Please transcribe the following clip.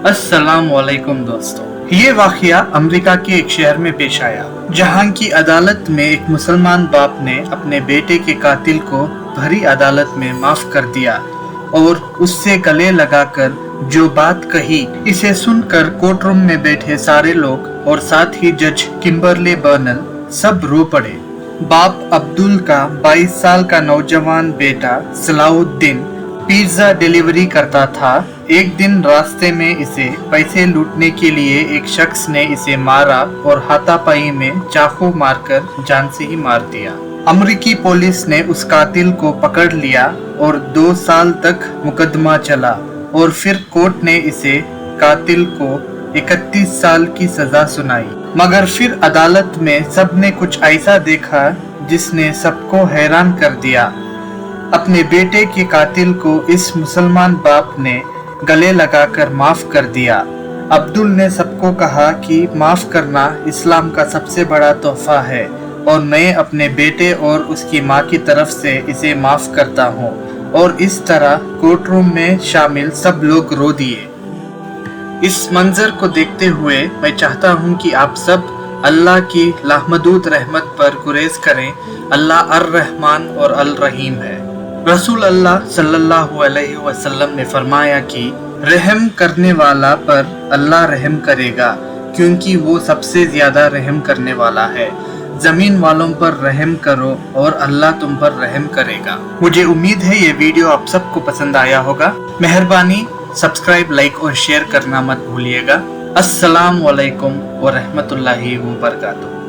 अस्सलाम वालेकुम दोस्तों, ये वाक़या अमेरिका के एक शहर में पेश आया, जहां की अदालत में एक मुसलमान बाप ने अपने बेटे के कातिल को भरी अदालत में माफ कर दिया और उससे गले लगाकर जो बात कही, इसे सुनकर कोर्ट रूम में बैठे सारे लोग और साथ ही जज किम्बरले बर्नल सब रो पड़े। बाप अब्दुल का 22 साल का नौजवान बेटा सलाउद्दीन पिज्जा डिलीवरी करता था। एक दिन रास्ते में इसे पैसे लूटने के लिए एक शख्स ने इसे मारा और हाथापाई में चाकू मारकर जान से ही मार दिया। अमेरिकी पुलिस ने उस कातिल को पकड़ लिया और 2 साल तक मुकदमा चला और फिर कोर्ट ने इसे कातिल को 31 साल की सजा सुनाई। मगर फिर अदालत में सबने कुछ ऐसा देखा जिसने सबको हैरान कर दिया। अपने बेटे के कातिल को इस मुसलमान बाप ने गले लगाकर माफ कर दिया। अब्दुल ने सबको कहा कि माफ करना इस्लाम का सबसे बड़ा तोहफा है और मैं अपने बेटे और उसकी माँ की तरफ से इसे माफ करता हूँ। और इस तरह कोर्ट रूम में शामिल सब लोग रो दिए। इस मंजर को देखते हुए मैं चाहता हूँ कि आप सब अल्लाह की लामहदूद रहमत पर गुरेज करें। अल्लाह अर रहमान और अल रहीम है। रसूल अल्लाह सल्लल्लाहु अलैहि वसल्लम ने फरमाया कि रहम करने वाला पर अल्लाह रहम करेगा, क्योंकि वो सबसे ज्यादा रहम करने वाला है। जमीन वालों पर रहम करो और अल्लाह तुम पर रहम करेगा। मुझे उम्मीद है ये वीडियो आप सबको पसंद आया होगा। मेहरबानी सब्सक्राइब, लाइक और शेयर करना मत भूलिएगा। अस्सलाम वालेकुम व रहमतुल्लाहि व बरकातुहू।